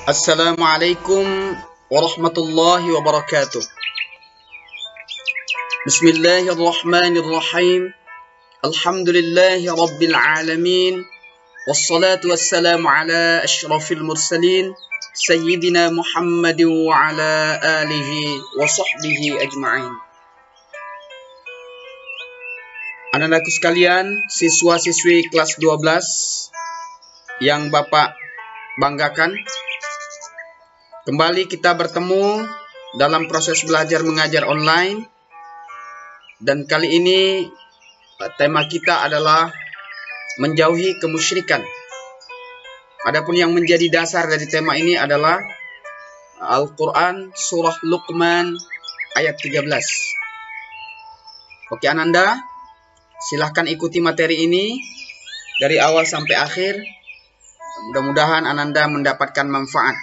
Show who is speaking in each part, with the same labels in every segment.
Speaker 1: Assalamualaikum warahmatullahi wabarakatuh. Bismillahirrahmanirrahim. Alhamdulillahi rabbil alamin. Wassalatu wassalamu ala asyrafil mursalin Sayyidina Muhammadin wa ala alihi wa sahbihi ajma'in. Anak-anakku sekalian, siswa-siswi kelas 12 yang Bapak banggakan, kembali kita bertemu dalam proses belajar mengajar online. Dan kali ini tema kita adalah menjauhi kemusyrikan. Adapun yang menjadi dasar dari tema ini adalah Al-Quran surah Luqman ayat 13. Oke Ananda, silahkan ikuti materi ini dari awal sampai akhir. Mudah-mudahan Ananda mendapatkan manfaat.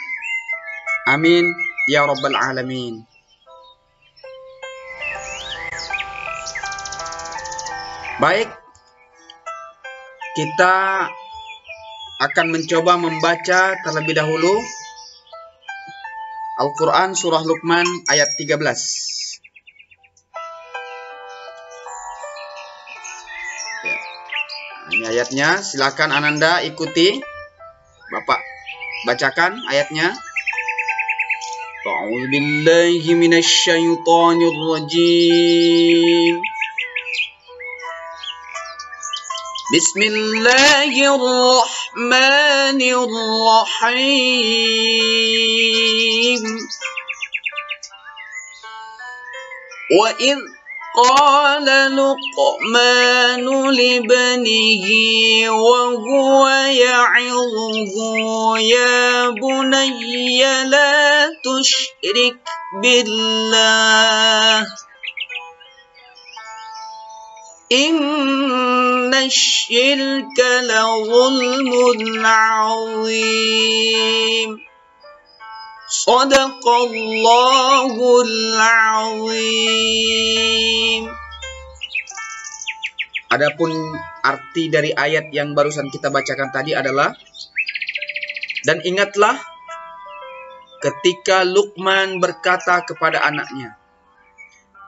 Speaker 1: Amin ya rabbal alamin. Baik, kita akan mencoba membaca terlebih dahulu Al-Quran surah Luqman ayat 13. Ya. Ini ayatnya, silakan Ananda ikuti. Bapak bacakan ayatnya. A'udzu billahi minasy syaithanir rajim. Bismillahirrahmanirrahim. Wa idh qala Luqmanu libnihi wa huwa ya'idhuhu ya bunayya la tusyrik billah inna syirka la zulmun 'azim. Shadaqallahul 'azim. Adapun arti dari ayat yang barusan kita bacakan tadi adalah, dan ingatlah ketika Luqman berkata kepada anaknya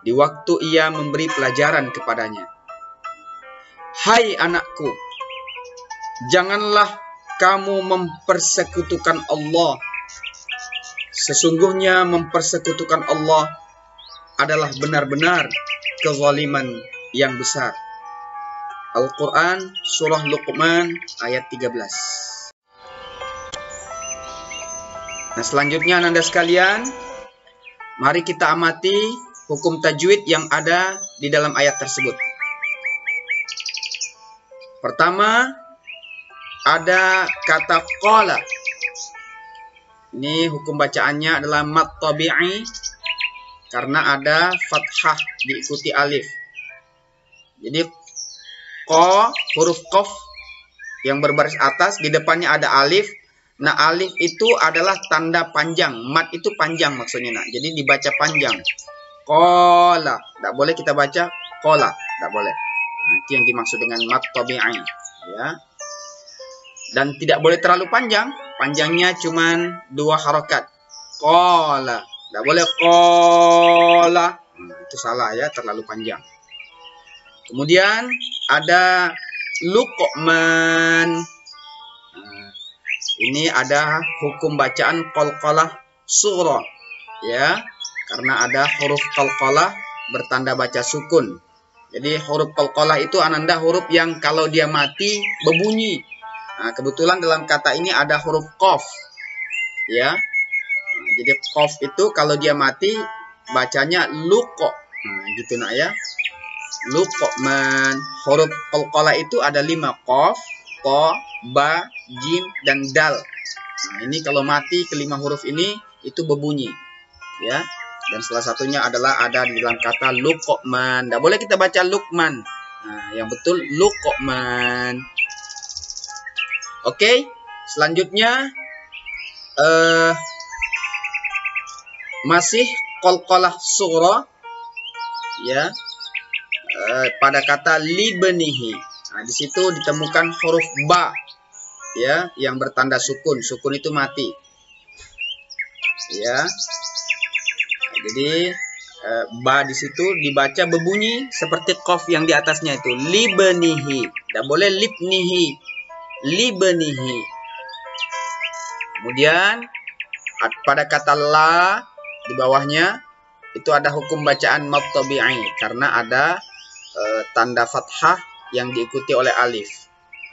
Speaker 1: di waktu ia memberi pelajaran kepadanya, "Hai anakku, janganlah kamu mempersekutukan Allah. Sesungguhnya mempersekutukan Allah adalah benar-benar kezaliman yang besar." Al-Quran surah Luqman ayat 13. Nah, selanjutnya Anda sekalian, mari kita amati hukum tajwid yang ada di dalam ayat tersebut. Pertama, ada kata qala. Ini hukum bacaannya adalah mad tabi'i karena ada fathah diikuti alif. Jadi huruf qaf yang berbaris atas, di depannya ada alif. Nah, alif itu adalah tanda panjang. Mad itu panjang maksudnya. Nah, jadi dibaca panjang. Qala. Tidak boleh kita baca qala. Tidak boleh. Nah, itu yang dimaksud dengan mad tabi'i. Ya. Dan tidak boleh terlalu panjang. Panjangnya cuma 2 harokat. Qala. Tidak boleh qala. Itu salah ya, terlalu panjang. Kemudian ada Luqman. Ini ada hukum bacaan qalqalah sughra, ya, karena ada huruf qalqalah bertanda baca sukun. Jadi huruf qalqalah itu Ananda huruf yang kalau dia mati berbunyi. Nah, kebetulan dalam kata ini ada huruf qaf, ya. Nah, jadi qaf itu kalau dia mati bacanya luqa. Nah, gitu nak ya. Luqman. Huruf qalqalah itu ada 5, qaf, ta, ba, jim, dan dal. Nah, ini kalau mati kelima huruf ini itu berbunyi, ya. Dan salah satunya adalah ada di dalam kata Luqman. Tidak boleh kita baca Luqman. Nah, yang betul Luqman. Oke, selanjutnya masih qalqalah sughra, ya. Pada kata libnihi. Nah, di situ ditemukan huruf ba, ya, yang bertanda sukun. Sukun itu mati. Ya. Jadi ba di situ dibaca berbunyi seperti qaf yang di atasnya itu, libnihi. Tidak boleh libnihi, libnihi. Kemudian pada kata la di bawahnya itu ada hukum bacaan mad tabi'i karena ada tanda fathah yang diikuti oleh alif.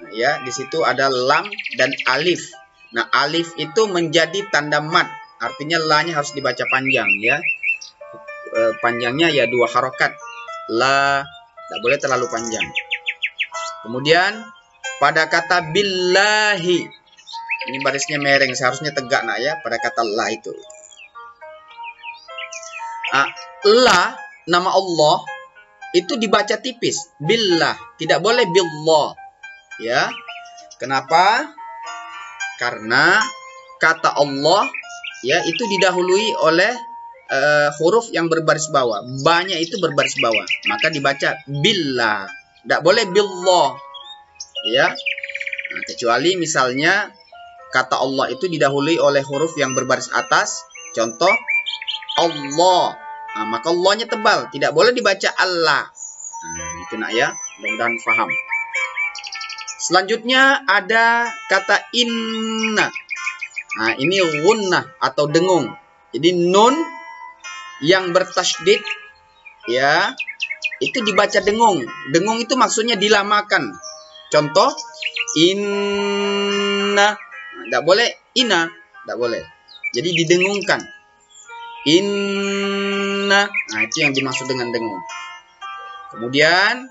Speaker 1: Nah, ya, di situ ada lam dan alif. Nah, alif itu menjadi tanda mad, artinya la-nya harus dibaca panjang ya. Panjangnya ya 2 harokat. La, tidak boleh terlalu panjang. Kemudian pada kata billahi, ini barisnya mereng, seharusnya tegak nak ya pada kata la itu. La, nama Allah itu dibaca tipis, billah, tidak boleh billah. Ya. Kenapa? Karena kata Allah ya itu didahului oleh huruf yang berbaris bawah. Ba-nya itu berbaris bawah, maka dibaca billah. Tidak boleh billah. Ya. Nah, kecuali misalnya kata Allah itu didahului oleh huruf yang berbaris atas, contoh Allah. Nah, maka Allah-nya tebal, tidak boleh dibaca Allah. Nah, itu nak ya, mudah-mudahan paham. Selanjutnya ada kata inna. Nah, ini gunnah atau dengung. Jadi nun yang bertasydid ya, itu dibaca dengung. Dengung itu maksudnya dilamakan. Contoh inna. Tidak boleh ina, tidak boleh. Jadi didengungkan. Inna. Nah, itu yang dimaksud dengan dengung. Kemudian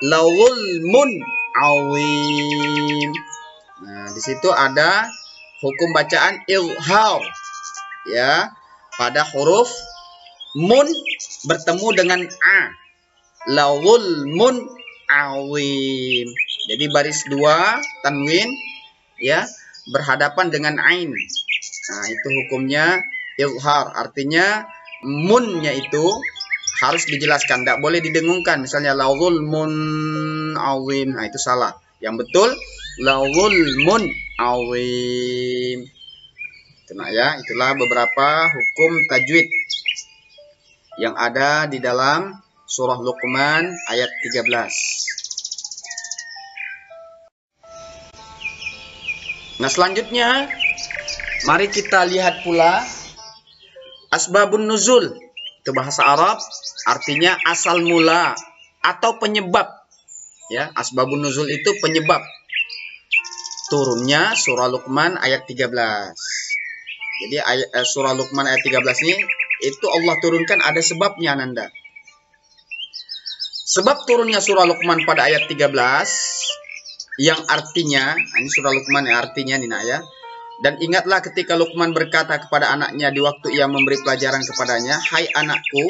Speaker 1: laulmun awim. Nah, di situ ada hukum bacaan izhar ya, pada huruf mun bertemu dengan a. Laulmun awim. Jadi baris 2 tanwin ya berhadapan dengan ain. Nah, itu hukumnya izhar, artinya munnya itu harus dijelaskan, tidak boleh didengungkan. Misalnya laulmun awim, nah itu salah. Yang betul laulmun awim. Itu nah ya, itulah beberapa hukum tajwid yang ada di dalam surah Luqman ayat 13. Nah, selanjutnya mari kita lihat pula asbabun nuzul. Itu bahasa Arab, artinya asal mula atau penyebab. Ya, asbabun nuzul itu penyebab turunnya surah Luqman ayat 13. Jadi surah Luqman ayat 13 ini itu Allah turunkan ada sebabnya Nanda. Sebab turunnya surah Luqman pada ayat 13 yang artinya, ini surah Luqman yang artinya nih nak ya. Dan ingatlah ketika Luqman berkata kepada anaknya di waktu ia memberi pelajaran kepadanya, "Hai anakku,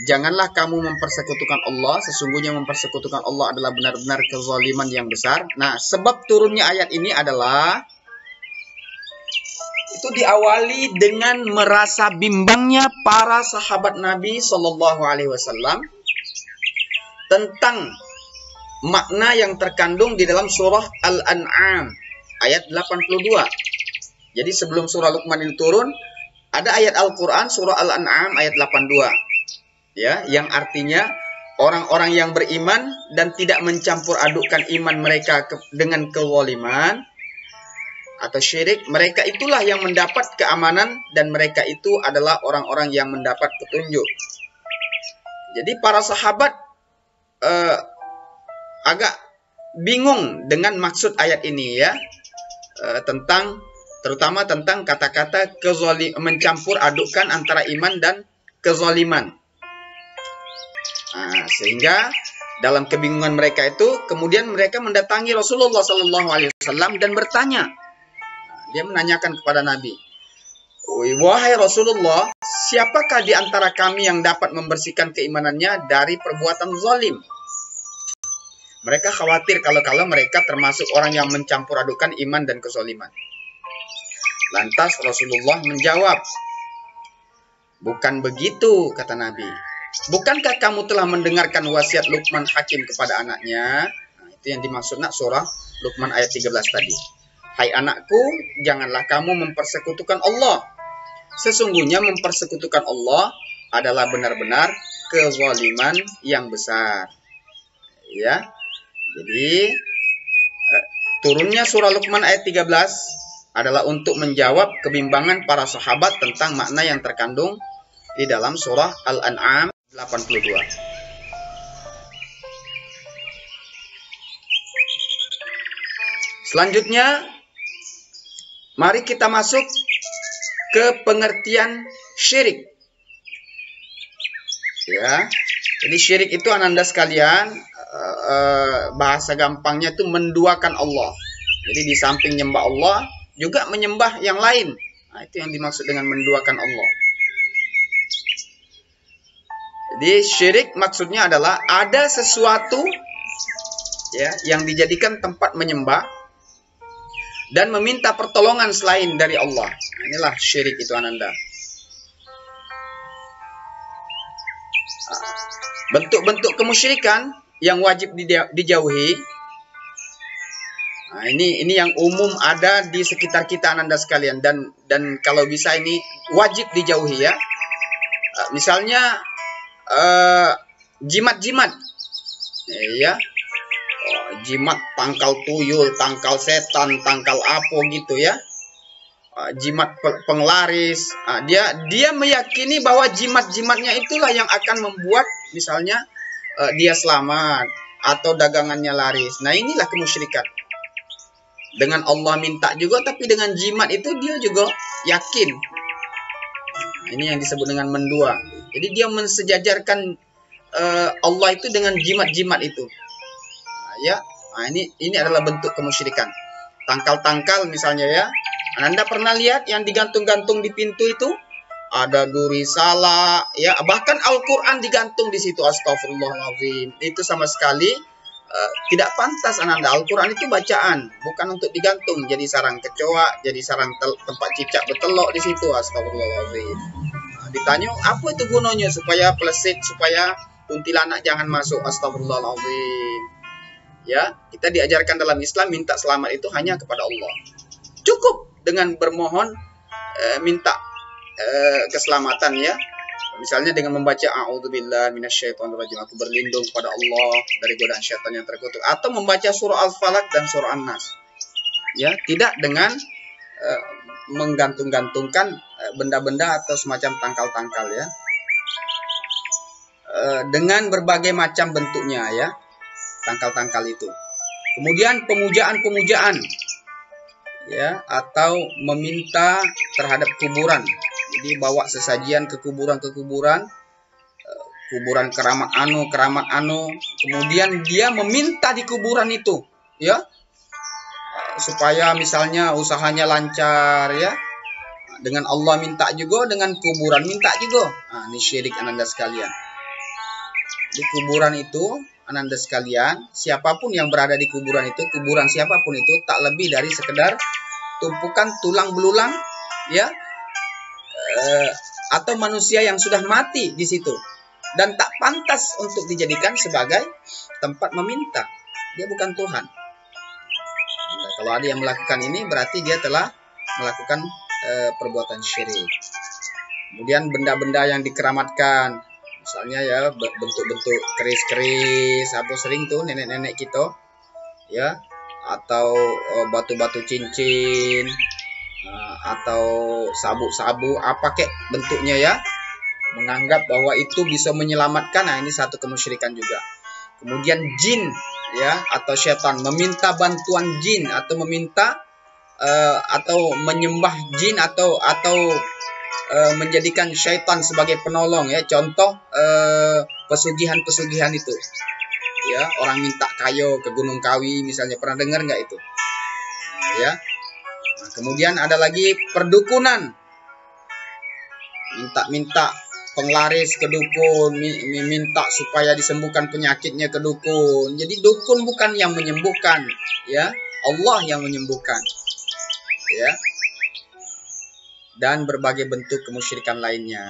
Speaker 1: janganlah kamu mempersekutukan Allah, sesungguhnya mempersekutukan Allah adalah benar-benar kezaliman yang besar." Nah, sebab turunnya ayat ini adalah itu diawali dengan merasa bimbangnya para sahabat Nabi Shallallahu Alaihi Wasallam tentang makna yang terkandung di dalam surah Al-An'am ayat 82. Jadi sebelum surah Luqman ini turun, ada ayat Al-Quran surah Al-An'am ayat 82. Ya, yang artinya orang-orang yang beriman dan tidak mencampur adukkan iman mereka dengan kezaliman atau syirik, mereka itulah yang mendapat keamanan dan mereka itu adalah orang-orang yang mendapat petunjuk. Jadi para sahabat agak bingung dengan maksud ayat ini ya, terutama tentang kata-kata mencampur adukkan antara iman dan kezaliman. Nah, sehingga dalam kebingungan mereka itu kemudian mereka mendatangi Rasulullah SAW dan bertanya. Dia menanyakan kepada Nabi, "Wahai Rasulullah, siapakah di antara kami yang dapat membersihkan keimanannya dari perbuatan zalim?" Mereka khawatir kalau mereka termasuk orang yang mencampur adukan iman dan kezaliman. Lantas Rasulullah menjawab, "Bukan begitu," kata Nabi. "Bukankah kamu telah mendengarkan wasiat Luqman Hakim kepada anaknya?" Nah, itu yang dimaksud nak surah Luqman ayat 13 tadi. "Hai anakku, janganlah kamu mempersekutukan Allah. sesungguhnya mempersekutukan Allah adalah benar-benar kezaliman yang besar. Ya. Jadi turunnya surah Luqman ayat 13 adalah untuk menjawab kebimbangan para sahabat tentang makna yang terkandung di dalam surah Al-An'am 82. Selanjutnya, mari kita masuk ke pengertian syirik. Ya, jadi syirik itu ananda sekalian, bahasa gampangnya itu menduakan Allah. Jadi di samping nyembah Allah, juga menyembah yang lain. Nah, itu yang dimaksud dengan menduakan Allah. Jadi syirik maksudnya adalah ada sesuatu ya yang dijadikan tempat menyembah dan meminta pertolongan selain dari Allah. Inilah syirik itu ananda. Bentuk-bentuk kemusyrikan yang wajib dijauhi. Nah, ini yang umum ada di sekitar kita ananda sekalian, dan kalau bisa ini wajib dijauhi ya. Misalnya jimat-jimat. Ya. Jimat tangkal tuyul, tangkal setan, tangkal apa gitu ya. Jimat penglaris. Dia meyakini bahwa jimat-jimatnya itulah yang akan membuat misalnya dia selamat atau dagangannya laris. Nah, inilah kemusyrikan. Dengan Allah minta juga, tapi dengan jimat itu dia juga yakin. Ini yang disebut dengan mendua. Jadi dia mensejajarkan Allah itu dengan jimat-jimat itu. Ya, nah, ini adalah bentuk kemusyrikan. Tangkal-tangkal misalnya ya. Anda pernah lihat yang digantung-gantung di pintu itu? Ada duri salah, ya, bahkan Al-Qur'an digantung di situ. Astagfirullahaladzim. Itu sama sekali tidak pantas ananda. Al-Qur'an itu bacaan, bukan untuk digantung jadi sarang kecoa, jadi sarang tempat cicak betelok di situ. Astagfirullahaladzim. Nah, ditanya, apa itu gunanya? Supaya pelesit, supaya kuntilanak jangan masuk. Astagfirullahaladzim. Ya, kita diajarkan dalam Islam minta selamat itu hanya kepada Allah. Cukup dengan bermohon minta keselamatan ya. Misalnya dengan membaca a'udzubillahi minasyaitonirrajim, aku berlindung kepada Allah dari godaan syaitan yang terkutuk, atau membaca surah Al-Falaq dan surah An-Nas. Ya, tidak dengan menggantung-gantungkan benda-benda atau semacam tangkal-tangkal ya. Dengan berbagai macam bentuknya ya. Tangkal-tangkal itu. Kemudian pemujaan-pemujaan ya, atau meminta terhadap kuburan. Jadi bawa sesajian ke kuburan-kuburan, kuburan keramat anu, kemudian dia meminta di kuburan itu ya, supaya misalnya usahanya lancar ya. Dengan Allah minta juga, dengan kuburan minta juga. Nah, ini syirik ananda sekalian. Di kuburan itu ananda sekalian, siapapun yang berada di kuburan itu, kuburan siapapun itu, tak lebih dari sekedar tumpukan tulang belulang ya, atau manusia yang sudah mati di situ, dan tak pantas untuk dijadikan sebagai tempat meminta. Dia bukan Tuhan. Nah, kalau ada yang melakukan ini, berarti dia telah melakukan perbuatan syirik. Kemudian benda-benda yang dikeramatkan, misalnya ya bentuk-bentuk keris-keris, apa sering tuh nenek-nenek kita ya, atau batu-batu cincin, atau sabuk-sabuk apa kek bentuknya ya, menganggap bahwa itu bisa menyelamatkan. Nah, ini satu kemusyrikan juga. Kemudian jin ya, atau syaitan, meminta bantuan jin, atau meminta atau menyembah jin, atau menjadikan syaitan sebagai penolong ya. Contoh pesugihan-pesugihan itu ya, orang minta kayu ke Gunung Kawi misalnya, pernah dengar nggak itu ya. Nah, kemudian ada lagi perdukunan, minta penglaris ke dukun, minta supaya disembuhkan penyakitnya ke dukun. Jadi dukun bukan yang menyembuhkan ya, Allah yang menyembuhkan ya. Dan berbagai bentuk kemusyrikan lainnya.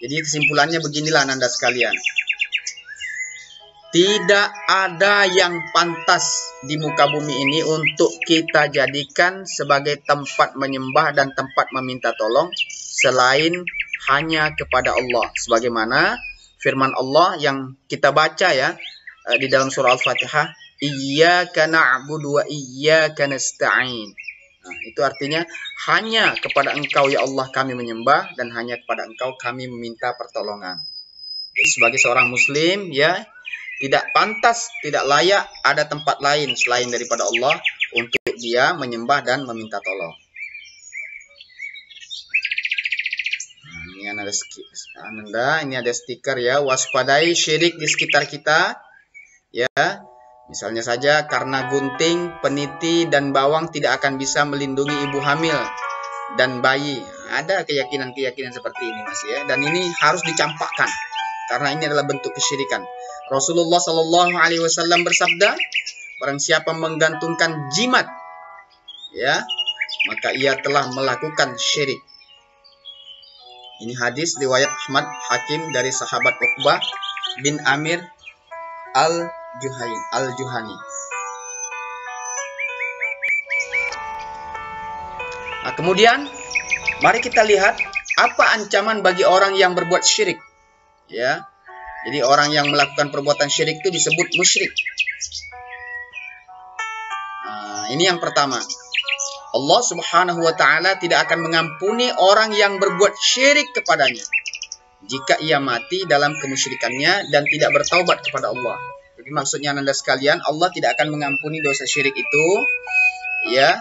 Speaker 1: Jadi kesimpulannya beginilah Anda sekalian. Tidak ada yang pantas di muka bumi ini untuk kita jadikan sebagai tempat menyembah dan tempat meminta tolong selain hanya kepada Allah. Sebagaimana firman Allah yang kita baca ya di dalam surah Al-Fatihah, Iyyaka na'budu wa iyyaka nasta'in. Nah, itu artinya hanya kepada Engkau ya Allah kami menyembah dan hanya kepada Engkau kami meminta pertolongan. Jadi, sebagai seorang muslim ya, tidak pantas, tidak layak ada tempat lain selain daripada Allah untuk dia menyembah dan meminta tolong. Ini ada stiker ya, waspadai syirik di sekitar kita ya. Misalnya saja karena gunting, peniti dan bawang tidak akan bisa melindungi ibu hamil dan bayi. Ada keyakinan-keyakinan seperti ini Mas ya, dan ini harus dicampakkan karena ini adalah bentuk kesyirikan. Rasulullah Shallallahu Alaihi Wasallam bersabda, barang siapa menggantungkan jimat ya, maka ia telah melakukan syirik. Ini hadis riwayat Ahmad Hakim dari sahabat Uqbah bin Amir Al-Juhani. Nah, kemudian mari kita lihat apa ancaman bagi orang yang berbuat syirik. Ya. Jadi orang yang melakukan perbuatan syirik itu disebut musyrik. Nah, ini yang pertama. Allah Subhanahu wa taala tidak akan mengampuni orang yang berbuat syirik kepadanya jika ia mati dalam kemusyrikannya dan tidak bertaubat kepada Allah. Jadi maksudnya Anda sekalian, Allah tidak akan mengampuni dosa syirik itu ya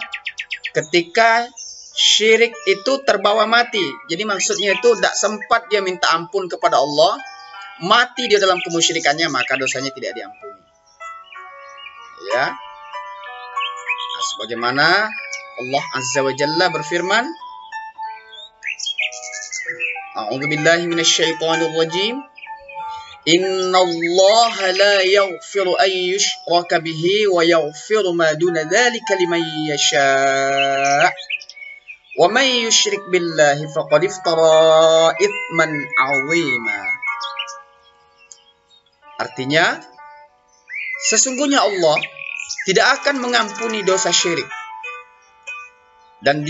Speaker 1: ketika syirik itu terbawa mati. Jadi maksudnya itu tidak sempat dia minta ampun kepada Allah, mati dia dalam kemusyrikannya, maka dosanya tidak diampuni. Ya. Nah, sebagaimana Allah Azza wa Jalla berfirman, A'udzubillahi minasyaitonir rajim. Innallaha la yaghfiru an yushraka bihi wa yaghfiru ma duna dzalika liman yasha'. Wa man yusyrik billahi faqad iftara itsman 'azima. Artinya, sesungguhnya Allah tidak akan mengampuni dosa syirik. Dan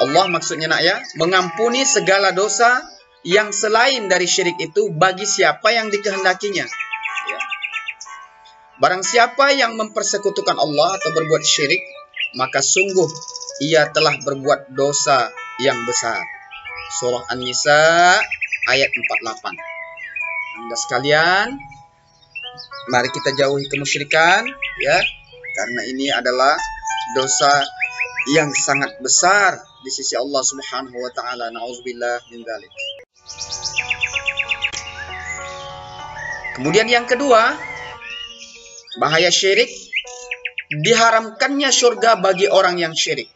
Speaker 1: Allah maksudnya nak ya, mengampuni segala dosa yang selain dari syirik itu bagi siapa yang dikehendakinya. Ya. Barang siapa yang mempersekutukan Allah atau berbuat syirik, maka sungguh ia telah berbuat dosa yang besar. Surah An-Nisa ayat 48. Anda sekalian, mari kita jauhi kemusyrikan ya, karena ini adalah dosa yang sangat besar di sisi Allah Subhanahu wa taala. Nauzubillah min dzalik. Kemudian yang kedua, bahaya syirik, diharamkannya surga bagi orang yang syirik.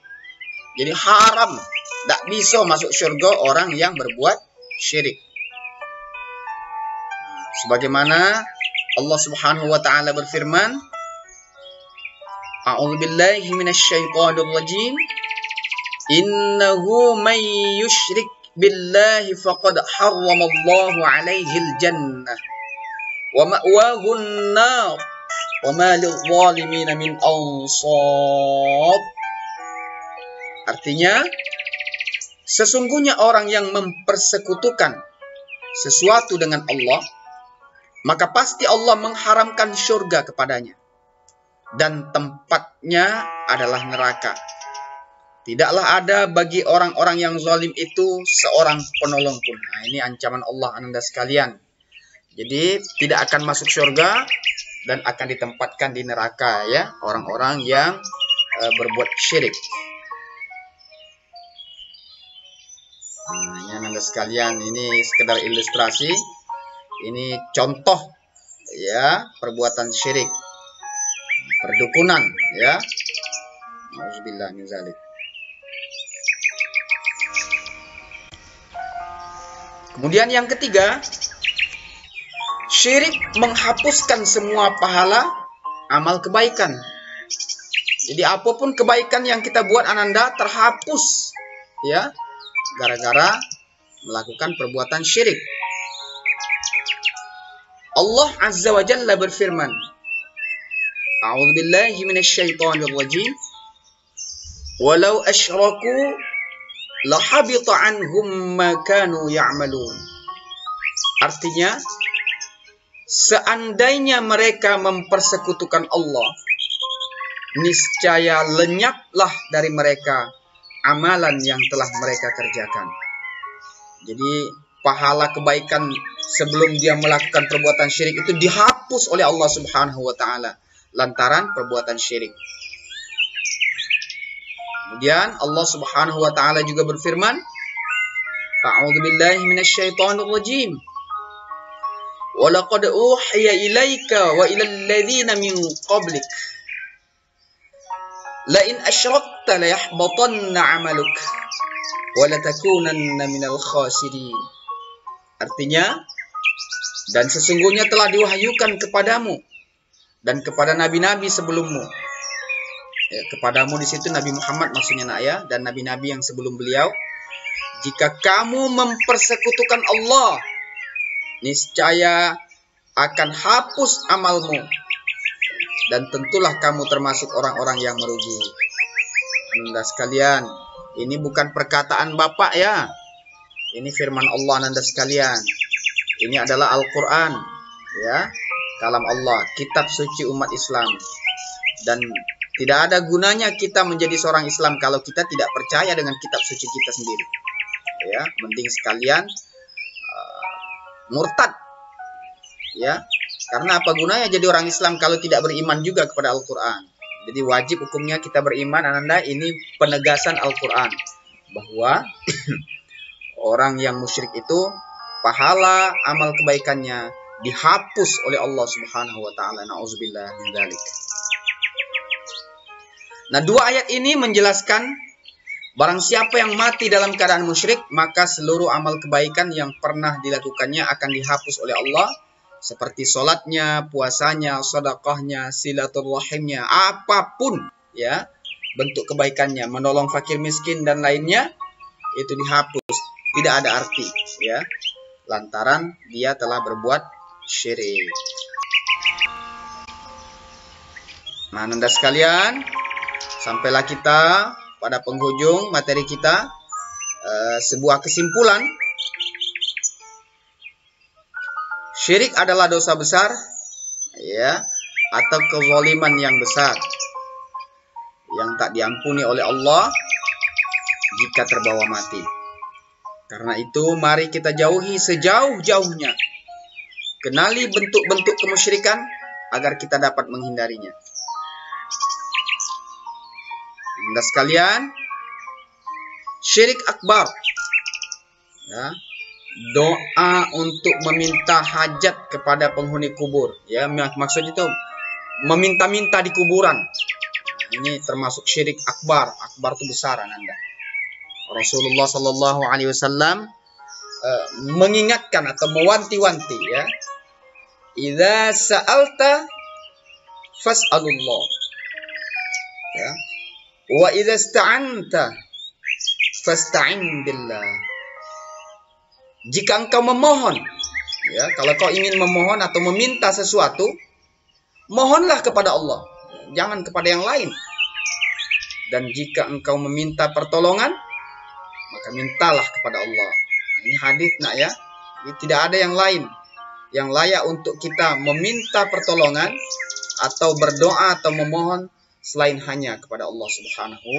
Speaker 1: Jadi haram, tidak bisa masuk surga orang yang berbuat syirik. Sebagaimana Allah Subhanahu wa taala berfirman, A'udzubillahi minasyaitonir rajim. Innahu may yusyrik billahi faqad harramallahu 'alaihil jannah wa ma'wahu an-nar wa ma lidh-dhalimin min ansar. Artinya, sesungguhnya orang yang mempersekutukan sesuatu dengan Allah, maka pasti Allah mengharamkan surga kepadanya. Dan tempatnya adalah neraka. Tidaklah ada bagi orang-orang yang zalim itu seorang penolong pun. Nah, ini ancaman Allah Anda sekalian. Jadi tidak akan masuk surga dan akan ditempatkan di neraka ya, orang-orang yang berbuat syirik. Nah, ini Anda sekalian, ini sekedar ilustrasi. Ini contoh ya perbuatan syirik. Perdukunan ya. Nauzubillah min dzalik. Kemudian yang ketiga, syirik menghapuskan semua pahala amal kebaikan. Jadi apapun kebaikan yang kita buat Ananda terhapus ya gara-gara melakukan perbuatan syirik. Allah Azza wa Jalla berfirman, A'udzubillahi minasyaitonir rajim. Walau asyraku la habita anhum ma kanu ya'malun. Artinya, seandainya mereka mempersekutukan Allah, niscaya lenyaplah dari mereka amalan yang telah mereka kerjakan. Jadi pahala kebaikan sebelum dia melakukan perbuatan syirik itu dihapus oleh Allah Subhanahu wa taala lantaran perbuatan syirik. Kemudian Allah Subhanahu wa taala juga berfirman, A'udzu billahi minasyaitonir rajim. Wa laqad uhiya ilaika wa ilal ladzina min qablik la in asyrakta la yahbatanna 'amaluk wa la takunanna minal khasirin. Artinya, dan sesungguhnya telah diwahyukan kepadamu dan kepada nabi-nabi sebelummu. Ya, kepadamu di situ Nabi Muhammad maksudnya nak ya, dan nabi-nabi yang sebelum beliau, jika kamu mempersekutukan Allah, niscaya akan hapus amalmu dan tentulah kamu termasuk orang-orang yang merugi. Anda sekalian, ini bukan perkataan Bapak ya. Ini firman Allah Anda sekalian. Ini adalah Al-Qur'an ya, kalam Allah, kitab suci umat Islam. Dan tidak ada gunanya kita menjadi seorang Islam kalau kita tidak percaya dengan kitab suci kita sendiri. Ya, mending sekalian murtad. Ya, karena apa gunanya jadi orang Islam kalau tidak beriman juga kepada Al-Qur'an. Jadi wajib hukumnya kita beriman. Ananda, ini penegasan Al-Qur'an bahwa orang yang musyrik itu pahala amal kebaikannya dihapus oleh Allah Subhanahu wa taala. Nauzubillah min dzalik. Nah, dua ayat ini menjelaskan barang siapa yang mati dalam keadaan musyrik, maka seluruh amal kebaikan yang pernah dilakukannya akan dihapus oleh Allah, seperti sholatnya, puasanya, sedekahnya, silaturahimnya, apapun ya bentuk kebaikannya, menolong fakir miskin dan lainnya, itu dihapus, tidak ada arti ya, lantaran dia telah berbuat syirik. Nah, Anda sekalian, sampailah kita pada penghujung materi kita, sebuah kesimpulan. Syirik adalah dosa besar ya, atau kezaliman yang besar yang tak diampuni oleh Allah jika terbawa mati. Karena itu mari kita jauhi sejauh-jauhnya. Kenali bentuk-bentuk kemusyrikan agar kita dapat menghindarinya. Anda sekalian, syirik akbar ya, doa untuk meminta hajat kepada penghuni kubur ya, maksudnya itu meminta-minta di kuburan. Ini termasuk syirik akbar. Akbar itu besar Anda. Rasulullah sallallahu alaihi wasallam mengingatkan atau mewanti-wanti ya, idza sa'alta fas'alullah ya, wa idza ista'anta fasta'in billah. Jika engkau memohon ya, kalau kau ingin memohon atau meminta sesuatu, mohonlah kepada Allah, jangan kepada yang lain. Dan jika engkau meminta pertolongan, maka mintalah kepada Allah. Nah, ini hadis nak ya. Jadi, tidak ada yang lain yang layak untuk kita meminta pertolongan atau berdoa atau memohon selain hanya kepada Allah Subhanahu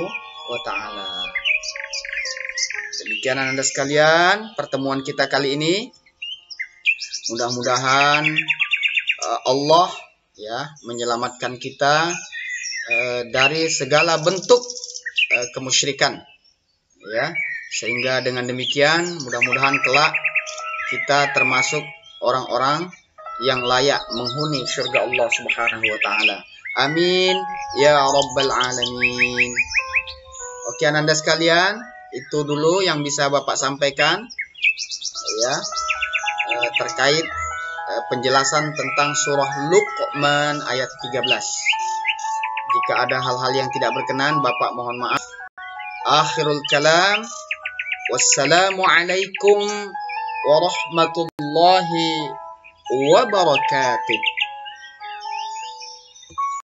Speaker 1: wa taala. Demikian Anda sekalian pertemuan kita kali ini. Mudah-mudahan Allah ya menyelamatkan kita dari segala bentuk kemusyrikan ya, sehingga dengan demikian mudah-mudahan kelak kita termasuk orang-orang yang layak menghuni surga Allah Subhanahu wa taala. Amin ya rabbal alamin. Oke Anda sekalian, itu dulu yang bisa Bapak sampaikan ya, terkait penjelasan tentang surah Luqman ayat 13. Jika ada hal-hal yang tidak berkenan, Bapak mohon maaf. Akhirul kalam. Wassalamualaikum warahmatullahi wabarakatuh.